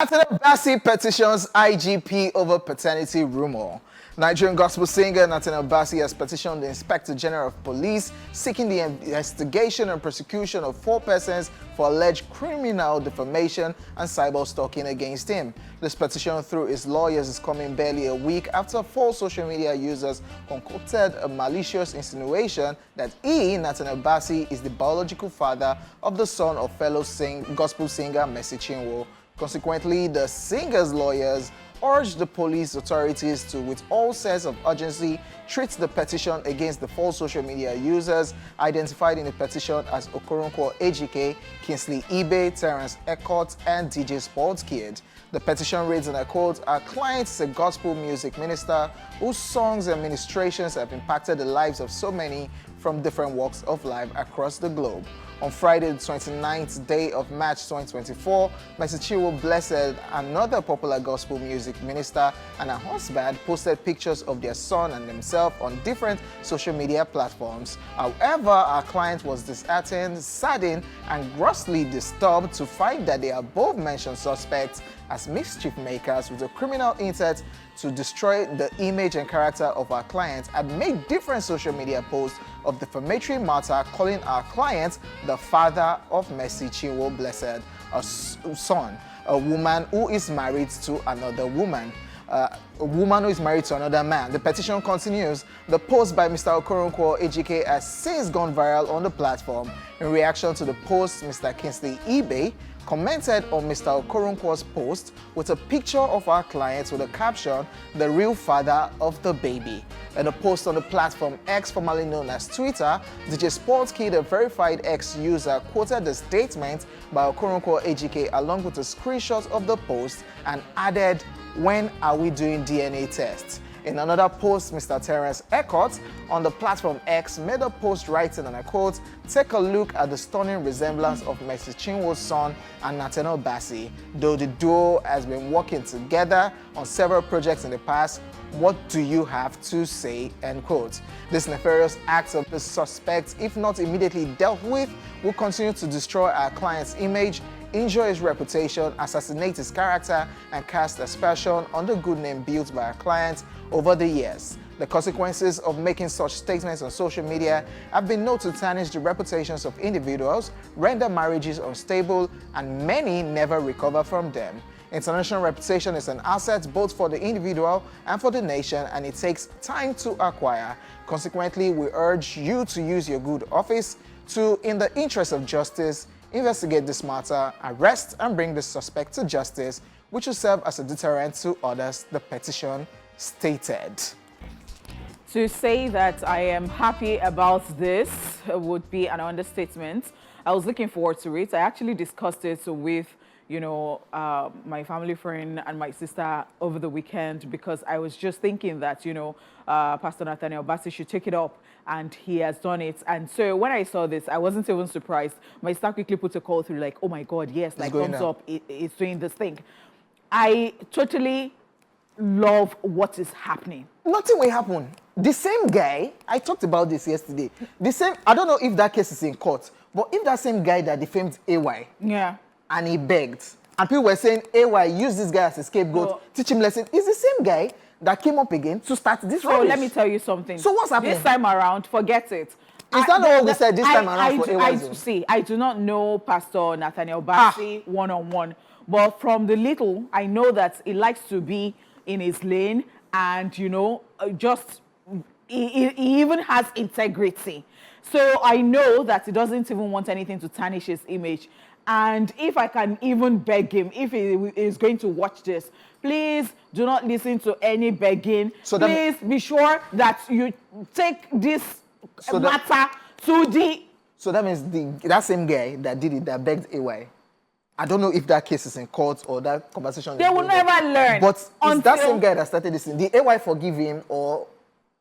Nathaniel Bassey petitions IGP over paternity rumor. Nigerian gospel singer Nathaniel Bassey has petitioned the Inspector General of Police seeking the investigation and prosecution of 4 persons for alleged criminal defamation and cyberstalking against him. This petition through his lawyers is coming barely a week after 4 social media users concocted a malicious insinuation that he, Nathaniel Bassey, is the biological father of the son of fellow gospel singer Mercy Chinwo. Consequently, the singer's lawyers urged the police authorities to, with all sense of urgency, treat the petition against the 4 social media users identified in the petition as Okoronkwo Ejike, Kingsley Ibe, Terence Eckert, and DJ Sports Kid. The petition reads, and I quote, "Our client is a gospel music minister whose songs and ministrations have impacted the lives of so many from different walks of life across the globe. On Friday, the 29th day of March 2024, Mercy Chinwo Blessed, another popular gospel music minister, and her husband posted pictures of their son and themselves on different social media platforms. However, our client was disheartened, saddened, and grossly disturbed to find that the above-mentioned suspects as mischief makers with a criminal intent to destroy the image and character of our client had made different social media posts of defamatory matter calling our client the father of Mercy Chinwo Blessed, a son, a woman who is married to another woman. A woman who is married to another man." The petition continues. The post by Mr. Okoronkwo Ejike has since gone viral on the platform. In reaction to the post, Mr. Kingsley Ibe commented on Mr. Okoronkwo's post with a picture of our client with a caption, "The real father of the baby." In a post on the platform X, formerly known as Twitter, DJ Sports Kid, a verified X user, quoted the statement by Okoronkwo Ejike along with a screenshot of the post and added, "When are we doing DNA tests?" In another post, Mr. Terence Eckert on the platform X made a post writing, and I quote, "Take a look at the stunning resemblance of Mercy Chinwo's son and Nathaniel Bassey. Though the duo has been working together on several projects in the past, what do you have to say?" End quote. This nefarious act of the suspect, if not immediately dealt with, will continue to destroy our client's image, injure his reputation, assassinate his character, and cast aspersion on the good name built by our client over the years. The consequences of making such statements on social media have been known to tarnish the reputations of individuals, render marriages unstable, and many never recover from them. International reputation is an asset both for the individual and for the nation, and it takes time to acquire. Consequently, we urge you to use your good office to, in the interest of justice, investigate this matter, arrest and bring the suspect to justice, which will serve as a deterrent to others, the petition stated. To say that I am happy about this would be an understatement. I was looking forward to it. I actually discussed it with, my family friend and my sister over the weekend because I was just thinking that, Pastor Nathaniel Bassey should take it up, and he has done it. And so when I saw this, I wasn't even surprised. My sister quickly put a call through like, "Oh my God, yes, like thumbs up, it's doing this thing." I totally love what is happening. Nothing will happen. The same guy, I talked about this yesterday. I don't know if that case is in court, but if that same guy that defamed AY, yeah, and he begged, and people were saying, AY, use this guy as a scapegoat, teach him lesson, it's the same guy that came up again to start this rubbish. So let me tell you something. So what's happening? This time around, forget it. Is that not what we said this time around for AY? I do not know Pastor Nathaniel Bassey one-on-one, but from the little, I know that he likes to be in his lane, and he even has integrity. So I know that he doesn't even want anything to tarnish his image. And if I can even beg him, if he is going to watch this, please do not listen to any begging. So please be sure that you take this matter to the... So that means that same guy that did it, that begged AY, I don't know if that case is in court or that conversation. They will never learn. But it's that same guy that started this thing. Did AY forgive him, or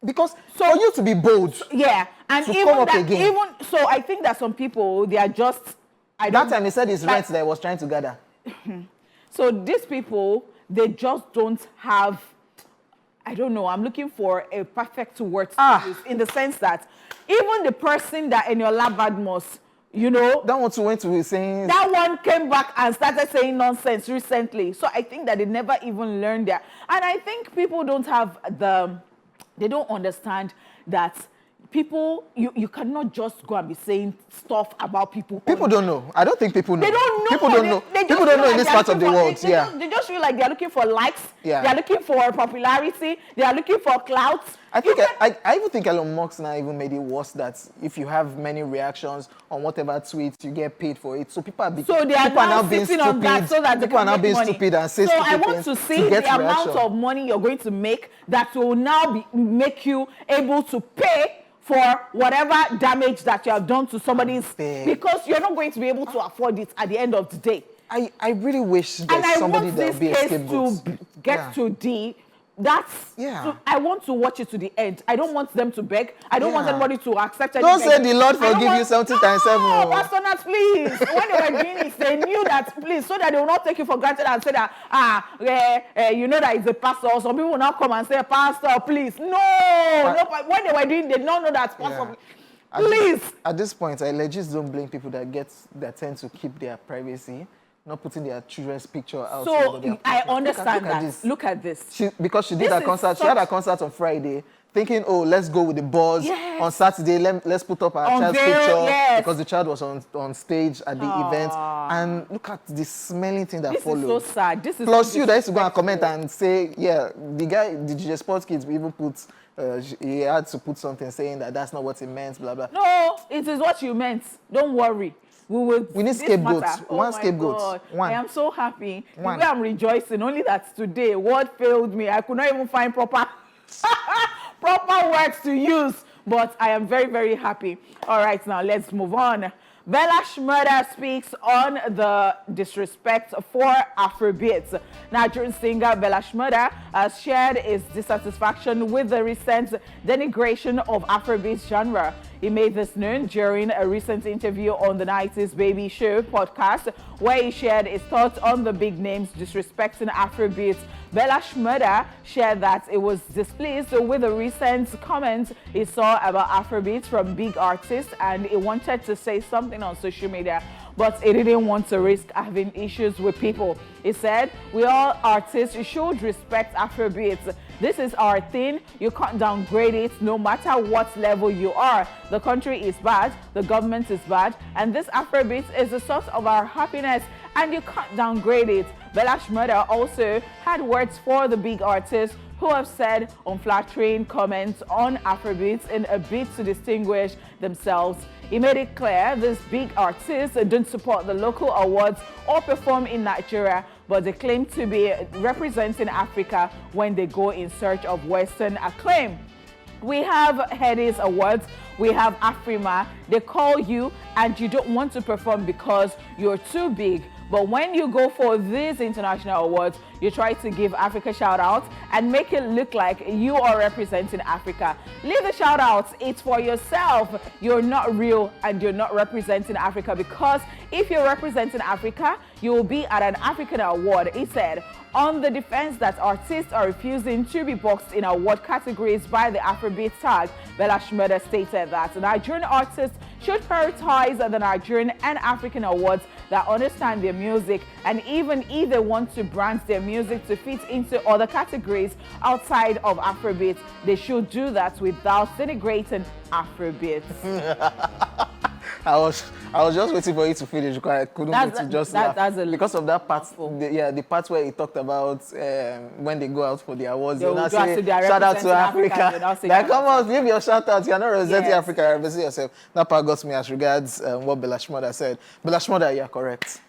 because for you to be bold, yeah, and to even come up that, again. So I think that some people, they are just. That time he said his rent that he was trying to gather. So these people, they just don't have. I don't know. I'm looking for a perfect word to use, in the sense that even the person that Eniola Badmus You know, That one too went to be saying... that one came back and started saying nonsense recently. So I think that they never even learned that. And I think people don't have they don't understand that people, you cannot just go and be saying stuff about people. People don't know. I don't think people know. They don't know. People don't know. People don't know in this part of the world. They just feel like they're looking for likes. Yeah. They're looking for popularity. They are looking for clout. I think I even think Elon Musk now even made it worse that if you have many reactions on whatever tweet, you get paid for it. So people are so they are now sitting on that so that people are now being stupid and say stupid things. So I want to see the amount of money you're going to make that will now make you able to pay for whatever damage that you have done to somebody's, because you're not going to be able to afford it at the end of the day. I really wish there's somebody that will be a scapegoat. To get to the... I want to watch it to the end. I don't want them to beg. I don't want anybody to accept anything. Don't say the Lord forgive you 70 times 7. No, Pastor Nat, please. When they were doing it, they knew that, please, so that they will not take you for granted and say that, you know that it's a pastor. Some people will now come and say, Pastor, please. No, when they were doing, they don't know that pastor. Please. At this point, I legit don't blame people that tend to keep their privacy, not putting their children's picture out. So I understand that. Look at this. Because she did her concert. She had a concert on Friday, thinking, oh, let's go with the buzz. Yes. On Saturday, let's put up our child's picture because the child was on stage at the event. And look at the smelling thing that followed. This is so sad. This is plus you that used to go and comment and say, yeah, the guy, the DJ Sports Kids, even put, he had to put something saying that that's not what he meant, blah, blah. No, it is what you meant. Don't worry. We need scapegoats. One scapegoat. I am so happy. The way I'm rejoicing. Only that today, word failed me. I could not even find proper words to use. But I am very, very happy. All right, now let's move on. Bella Shmurda speaks on the disrespect for Afrobeats. Nigerian singer Bella Shmurda has shared his dissatisfaction with the recent denigration of Afrobeats genre. He made this known during a recent interview on the 90s Baby Show podcast, where he shared his thoughts on the big names disrespecting Afrobeats. Bella Shmurda shared that it was displeased with the recent comments he saw about Afrobeats from big artists, and he wanted to say something on social media, but he didn't want to risk having issues with people. He said, we all artists should respect Afrobeats. This is our thing. You can't downgrade it no matter what level you are. The country is bad, the government is bad, and this Afrobeat is the source of our happiness, and you can't downgrade it. Bella Shmurda also had words for the big artists who have said unflattering comments on Afrobeats in a bid to distinguish themselves. He made it clear these big artists don't support the local awards or perform in Nigeria, but they claim to be representing Africa when they go in search of Western acclaim. We have Headies Awards, we have Afrima. They call you and you don't want to perform because you're too big. But when you go for these international awards, you try to give Africa shout-outs and make it look like you are representing Africa. Leave the shout-outs. It's for yourself. You're not real and you're not representing Africa, because if you're representing Africa, you will be at an African award. He said, on the defense that artists are refusing to be boxed in award categories by the Afrobeat tag, Bella Shmurda stated that Nigerian artists should prioritize the Nigerian and African awards that understand their music, and even if they want to brand their music to fit into other categories outside of Afrobeat, they should do that without denigrating Afrobeat. I was just waiting for you to finish because I couldn't wait to just laugh. Because of that part, the part where he talked about when they go out for the awards, they now say, shout out to Africa. Like, come on, give your shout out. You're not representing Africa, you're representing yourself. That part got me as regards what Bella Shmurda said. Bella Shmurda, you're correct.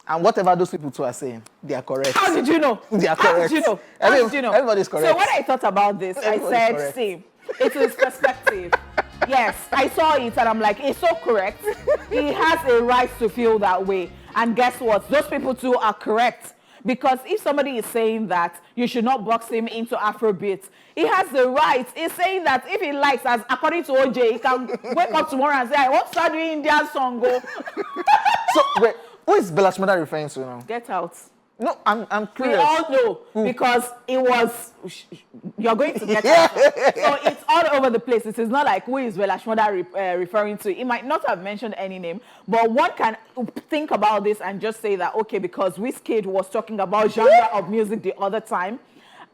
And whatever those people too are saying, they are correct. How did you know? They are correct. How did you know? How did you know? Everybody's correct. So when I thought about this, I said, see, it is perspective. Yes, I saw it and I'm like, it's so correct. He has a right to feel that way. And guess what? Those people too are correct. Because if somebody is saying that you should not box him into Afrobeat, he has the right. He's saying that if he likes, as according to OJ, he can wake up tomorrow and say, I want to start doing Indian song. Go. So, wait, who is Bella Shmurda referring to now? Get Out. No, I'm curious. We all know because it was you're going to get answers. So it's all over the place. It is not like who is Belashmoda referring to. He might not have mentioned any name, but one can think about this and just say that, okay, because Wizkid was talking about genre of music the other time,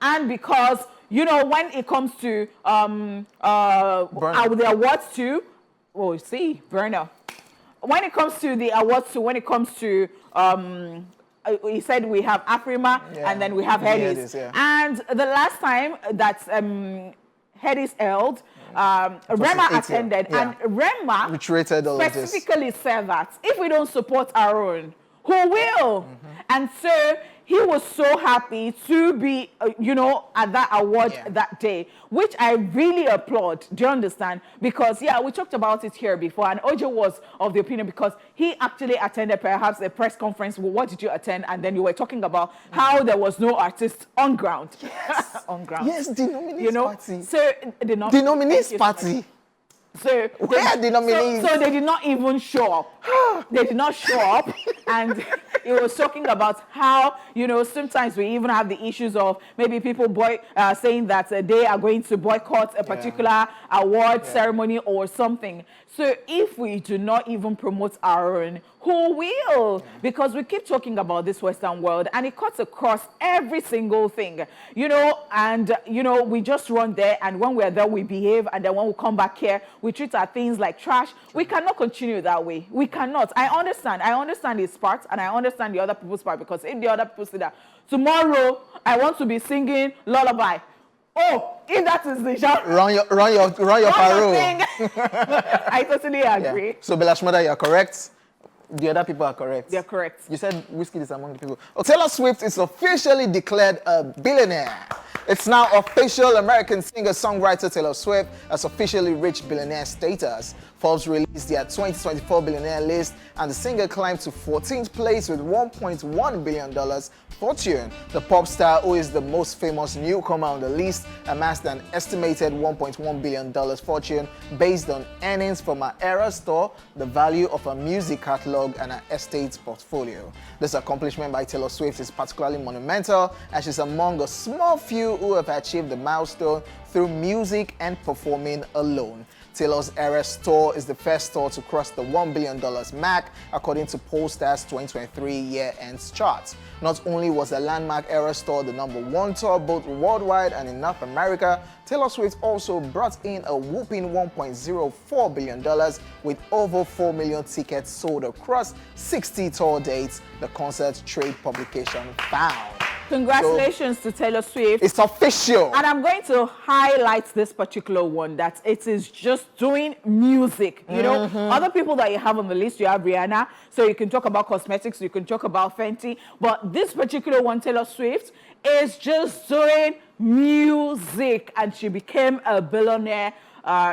and because, you know, when it comes to the awards too, oh, see, Burner. When it comes to the awards too, when it comes to he said we have Afrima and then we have Hedis. And the last time that Hedis held, Rema attended, and Rema specifically said that if we don't support our own, who will? And so he was so happy to be, you know, at that award that day, which I really applaud. Do you understand? Because, yeah, we talked about it here before, and Ojo was of the opinion because he actually attended perhaps a press conference. Well, what did you attend? And then you were talking about how there was no artist on ground. Yes. On ground. Yes, the nominees party. So the nominees party. So the nominees? So they did not even show up. They did not show up, and he was talking about how, you know, sometimes we even have the issues of maybe people saying that they are going to boycott a particular award ceremony or something. So if we do not even promote our own, who will? Because we keep talking about this Western world, and it cuts across every single thing, you know, and, you know, we just run there, and when we're there, we behave, and then when we come back here, we treat our things like trash. We cannot continue that way. We cannot. I understand his part, and I understand the other people's part, because if the other people say that, tomorrow, I want to be singing Lullaby. Oh, if that is the genre, run your parole. I totally agree. So Belashmoda, you're correct. The other people are correct. They're correct. You said Wizkid is among the people. Oh, Taylor Swift is officially declared a billionaire. It's now official. American singer-songwriter Taylor Swift has officially reached billionaire status. Forbes released their 2024 billionaire list, and the singer climbed to 14th place with $1.1 billion fortune. The pop star, who is the most famous newcomer on the list, amassed an estimated $1.1 billion fortune based on earnings from her Era store, the value of her music catalog, and her estate portfolio. This accomplishment by Taylor Swift is particularly monumental, as she's among a small few who have achieved the milestone through music and performing alone. Taylor's Era store is the first store to cross the $1 billion mark, according to Pollstar's 2023 year-end chart. Not only was the landmark Era store the #1 store both worldwide and in North America, Taylor Swift also brought in a whopping $1.04 billion with over 4 million tickets sold across 60 tour dates, the concert trade publication found. Congratulations to Taylor Swift. It's official. And I'm going to highlight this particular one, that it is just doing music. You know, other people that you have on the list, you have Rihanna, so you can talk about cosmetics, you can talk about Fenty, but this particular one, Taylor Swift, is just doing music, and she became a billionaire,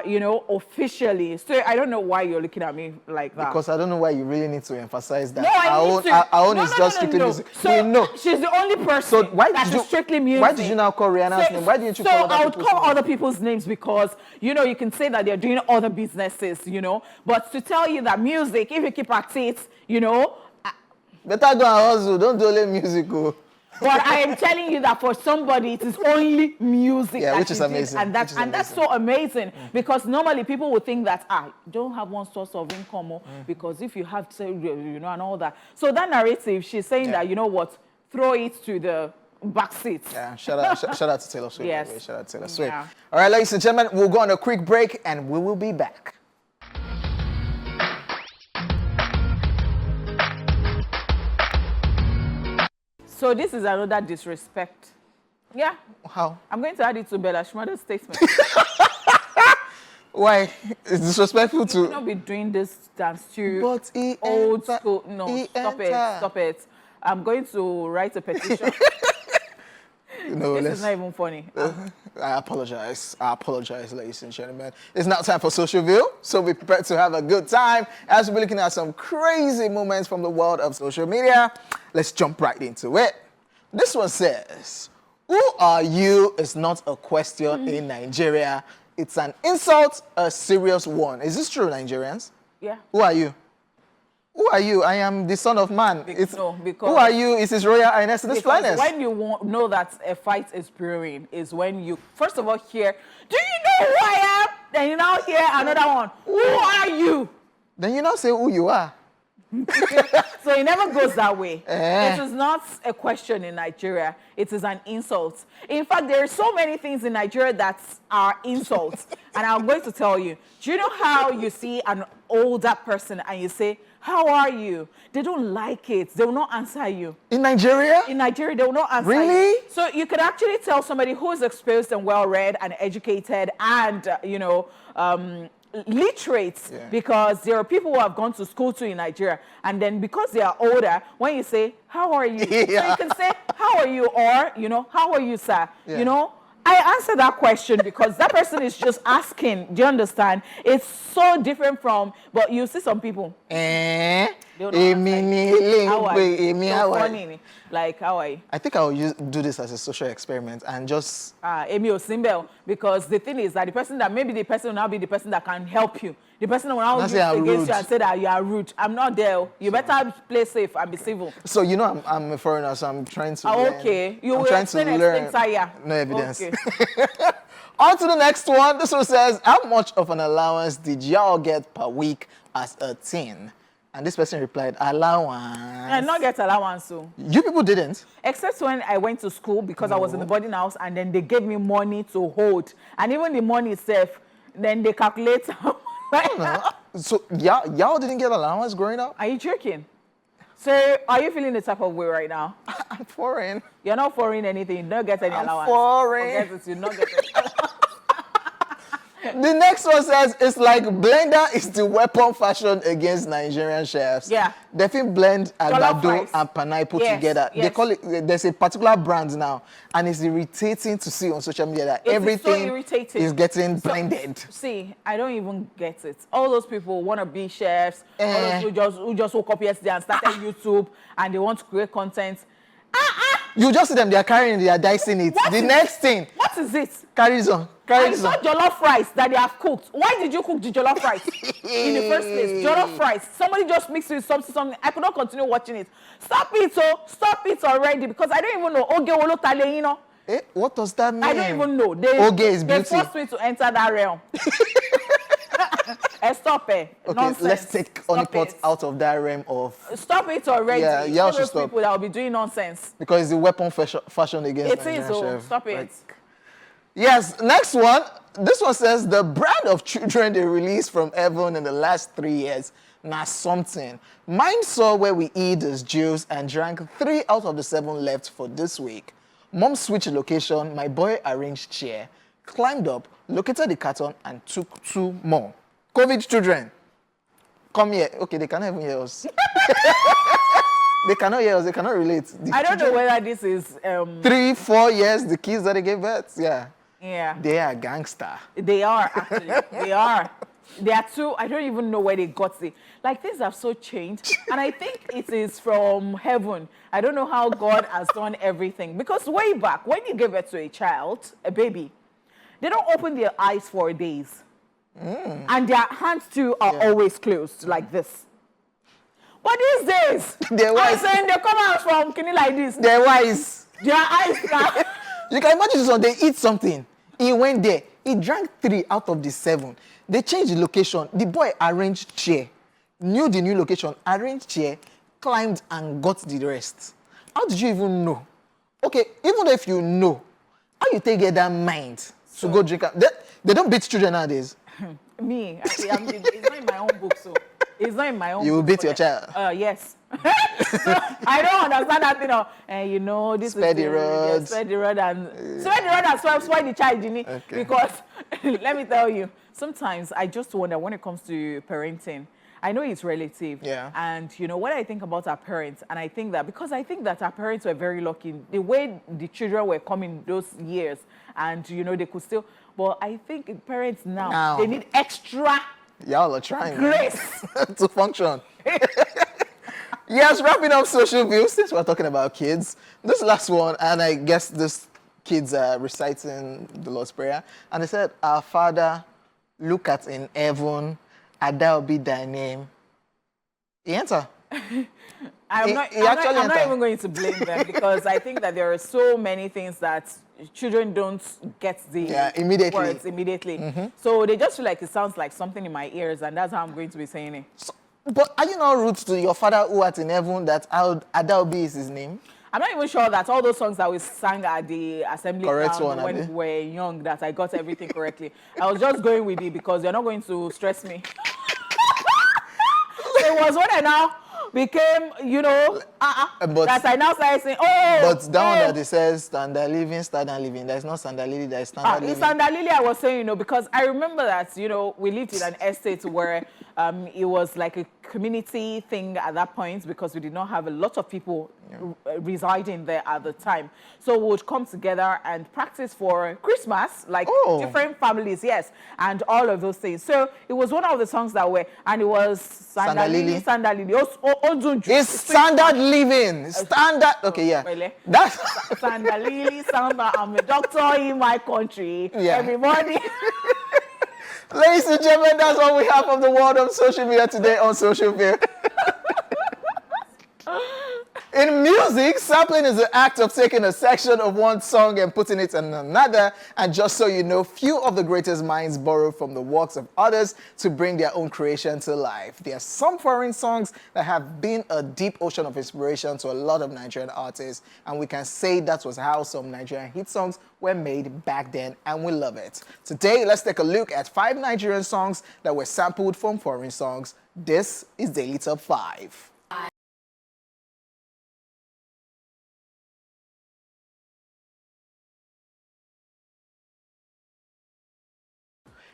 you know, officially. So I don't know why you're looking at me like that. Because I don't know why you really need to emphasize that. No, our own is just strictly music. So no, she's the only person that's strictly music. Why did you now call Rihanna's name? Why didn't you call other people's names? So I would call other people's names because, you know, you can say that they're doing other businesses, you know, but to tell you that music, if you keep at it, you know. Better go and hustle. Don't do only music. But I am telling you that for somebody, it is only music. Yeah, which is amazing. And that's so amazing, because normally people would think that, you don't have one source of income, because if you have, to, you know, and all that. So that narrative, she's saying that, you know what, throw it to the back seat. Yeah, shout out to Taylor Swift. Yes. Shout out to Taylor Swift. Yeah. All right, ladies and gentlemen, we'll go on a quick break and we will be back. So this is another disrespect. Yeah. How? I'm going to add it to Belashmoda's statement. Why? It's disrespectful to... You not be doing this dance to but old school. No, stop it. I'm going to write a petition. No, this is not even funny. I apologize, ladies and gentlemen. It's now time for Social View, so be prepared to have a good time as we're looking at some crazy moments from the world of social media. Let's jump right into it. This one says, "Who are you?" is not a question in Nigeria. It's an insult, a serious one. Is this true, Nigerians? Yeah. Who are you? Who are you? I am the son of man. Because who are you? It's His Royal Highness the Finest. When you know that a fight is brewing is when you, first of all, hear, do you know who I am? Then you now hear another one. Who are you? Then you now say who you are. So it never goes that way. It is not a question in Nigeria. It is an insult. In fact, there are so many things in Nigeria that are insults. And I'm going to tell you, do you know how you see an older person and you say, how are you? They don't like it. They will not answer you. In Nigeria? In Nigeria, they will not answer really? you. So you could actually tell somebody who is experienced and well-read and educated and, literate, because there are people who have gone to school too in Nigeria, and then because they are older, when you say, how are you? So you can say, how are you? Or, how are you, sir? I answer that question because that person is just asking. Do you understand? It's so different from, but you see some people. Like, how are you? I think I'll do this as a social experiment and just... Emil Simbel, because the thing is that maybe the person will now be the person that can help you. The person will now use against you and say that you are rude. I'm not there. You better play safe and be civil. So, I'm a foreigner, so I'm trying to learn. Okay. You will trying to learn. No evidence. Okay. On to the next one. This one says, how much of an allowance did y'all get per week as a teen? And this person replied, allowance. I not get allowance, so. You people didn't? Except when I went to school because I was in the boarding house and then they gave me money to hold. And even the money itself, then they calculate. So y'all didn't get allowance growing up? Are you joking? So are you feeling the type of way right now? I'm foreign. You're not foreign anything. You don't get any allowance. Foreign. Forget it, you don't get any allowance. The next one says, it's like blender is the weapon fashioned against Nigerian chefs. Yeah. They think blend agbado and pineapple together. Yes. They call it, there's a particular brand now, and it's irritating to see on social media that everything is getting blended. See, I don't even get it. All those people want to be chefs, all those who just woke up yesterday and started YouTube, and they want to create content. You just see them, they are carrying, they are dicing it. Next thing. What is it? Carries on. I saw jollof rice that they have cooked. Why did you cook the jollof rice in the first place? Jollof rice. Somebody just mixed it with something. I could not continue watching it. Stop it already, because I don't even know. Oge wolo tale, you know. What does that mean? I don't even know. Oge is beauty. They forced me to enter that realm. Stop it. Okay, nonsense. Let's take Honeypots out of that realm of... Stop it already. Yeah, y'all should stop. People that will be doing nonsense. Because it's a weapon fashioned against Nigerian chef. Stop it. Yes, next one. This one says, the brand of children they released from heaven in the last 3 years. Nah, something. Mine saw where we eat as Jews and drank 3 out of the 7 left for this week. Mom switched location, my boy arranged chair, climbed up, located the carton, and took 2 more. COVID children, come here. Okay, they cannot even hear us. They cannot hear us. They cannot relate. I don't know whether this is... 3, 4 years, the kids that they gave birth. Yeah. Yeah. They are gangster. They are, actually. They are. They are too... I don't even know where they got it. Like, things have so changed. And I think it is from heaven. I don't know how God has done everything. Because way back, when you give birth to a child, a baby, they don't open their eyes for days. And their hands too are always closed, like this. But these days, I'm saying they come out from kidney like this. They're wise. Their eyes now. You can imagine this one, they eat something. He went there. He drank 3 out of the 7. They changed the location. The boy arranged chair. Knew the new location, arranged chair, climbed and got the rest. How did you even know? Okay, even if you know, how you take that mind to go drink? They don't beat children nowadays. Me, it's not in my own book, so it's not in my own. You will book, beat your child. Yes. So I don't understand that thing. And this spare the road. Spare the road and spoil the child, okay. Because let me tell you, sometimes I just wonder when it comes to parenting. I know it's relative. Yeah. And what I think about our parents, and I think that because I think that our parents were very lucky the way the children were coming those years, and they could still. But I think parents now they need extra. Y'all are trying grace to function. Yes, wrapping up social views since we're talking about kids. This last one, and I guess this kids are reciting the Lord's Prayer, and they said, "Our Father, look at in heaven, and that will be thy name." He enter. I'm not even going to blame them because I think that there are so many things that children don't get the words immediately. So they just feel like it sounds like something in my ears, and that's how I'm going to be saying it. So, but are you not rude to your father who art in heaven that Adaobi is his name? I'm not even sure that all those songs that we sang at the assembly when we were young, that I got everything correctly. I was just going with it because you're not going to stress me. It was when I now became, you know, that I now started saying, oh. But down there it says standard living. There's no standard living, there's standard living. Standard living, I was saying, you know, because I remember that, you know, we lived in an estate where it was like a community thing at that point because we did not have a lot of people residing there at the time. So we would come together and practice for Christmas, like different families, yes, and all of those things. So it was one of the songs that were, and it was Standard Lily. It's standard living. Standard, okay, yeah. Really? That's Standard Lily, standard, I'm a doctor in my country. Yeah. Everybody. Ladies and gentlemen, that's all we have from the world of social media today on Social View. In music, sampling is the act of taking a section of one song and putting it in another. And just so you know, few of the greatest minds borrow from the works of others to bring their own creation to life. There are some foreign songs that have been a deep ocean of inspiration to a lot of Nigerian artists. And we can say that was how some Nigerian hit songs were made back then, and we love it. Today, let's take a look at 5 Nigerian songs that were sampled from foreign songs. This is Daily Top 5.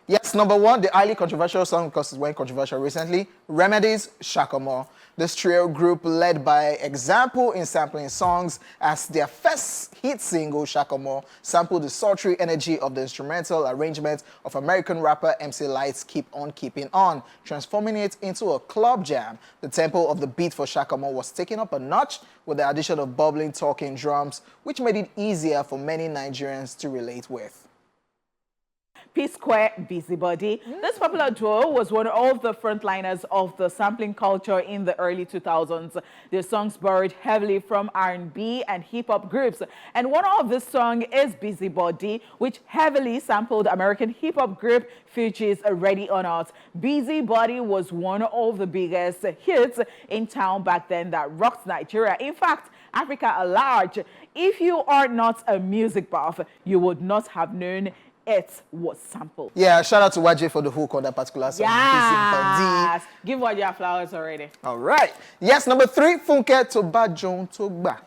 Yes, number 1, the highly controversial song because it went controversial recently, Remedy's Shakomo. This trio group led by example in sampling songs as their first hit single, Shakomo, sampled the sultry energy of the instrumental arrangement of American rapper MC Lyte's Keep On Keeping On, transforming it into a club jam. The tempo of the beat for Shakomo was taken up a notch with the addition of bubbling talking drums, which made it easier for many Nigerians to relate with. P-Square, Busybody. This popular duo was one of the frontliners of the sampling culture in the early 2000s. Their songs borrowed heavily from R&B and hip-hop groups. And one of this song is Busybody, which heavily sampled American hip-hop group Fugees' Ready or Not. Busybody was one of the biggest hits in town back then that rocked Nigeria. In fact, Africa at large. If you are not a music buff, you would not have known it was sampled. Yeah, shout out to YJ for the hook on that particular song. Yes. Give YJ flowers already. All right. Yes, number 3, Funke Toba Joan Togba.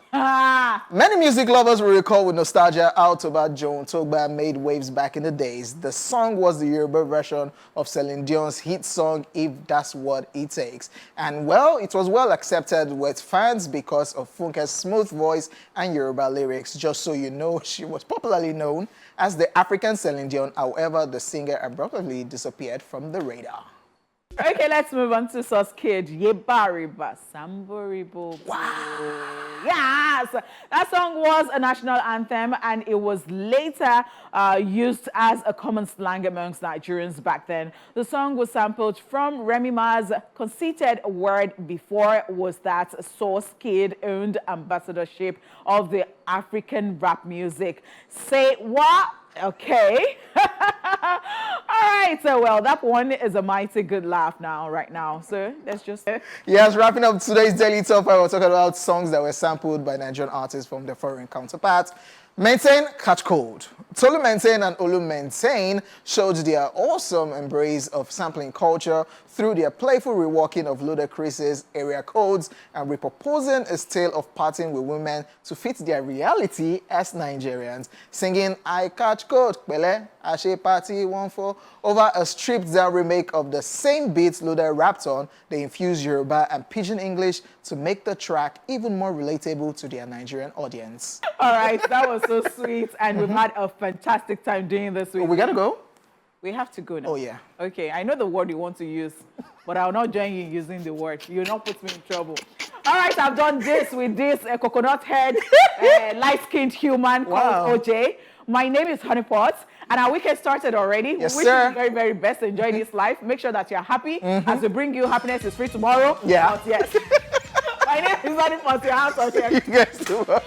Many music lovers will recall with nostalgia how Toba Joan Togba made waves back in the days. The song was the Yoruba version of Celine Dion's hit song, If That's What It Takes. And well, it was well accepted with fans because of Funke's smooth voice and Yoruba lyrics. Just so you know, she was popularly known as the African Celine Dion. However, the singer abruptly disappeared from the radar. Okay, let's move on to Sauce Kid. Yebariba Samboribo. Wow. Yes! That song was a national anthem and it was later used as a common slang amongst Nigerians back then. The song was sampled from Remy Ma's conceited word before was that Sauce Kid owned ambassadorship of the African rap music. Say what? Okay. All right. So, well, that one is a mighty good laugh right now. So, let's just... Yes, wrapping up today's Daily Top 5, we're talking about songs that were sampled by Nigerian artists from their foreign counterparts. Maintain, Catch Cold. Tolu Maintain and Olu Maintain showed their awesome embrace of sampling culture through their playful reworking of Ludacris's area codes and repurposing a tale of partying with women to fit their reality as Nigerians, singing I Catch Cold, Pele, Ashe Party 1-4. Over a stripped-down remake of the same beats Luda rapped on, they infused Yoruba and Pidgin English to make the track even more relatable to their Nigerian audience. All right, that was so sweet, and we've had a fantastic time doing this. We gotta go? We have to go now. Oh, yeah. Okay, I know the word you want to use, but I'll not join you using the word. You'll not put me in trouble. All right, I've done this with this coconut head, light-skinned human called OJ. My name is Honeypots, and our weekend started already. Yes, we wish sir. you the very, very best. Enjoy this life. Make sure that you're happy as we bring you Happiness is Free tomorrow. Yeah. But yes. My name is Honeypots, your house. You guys tomorrow.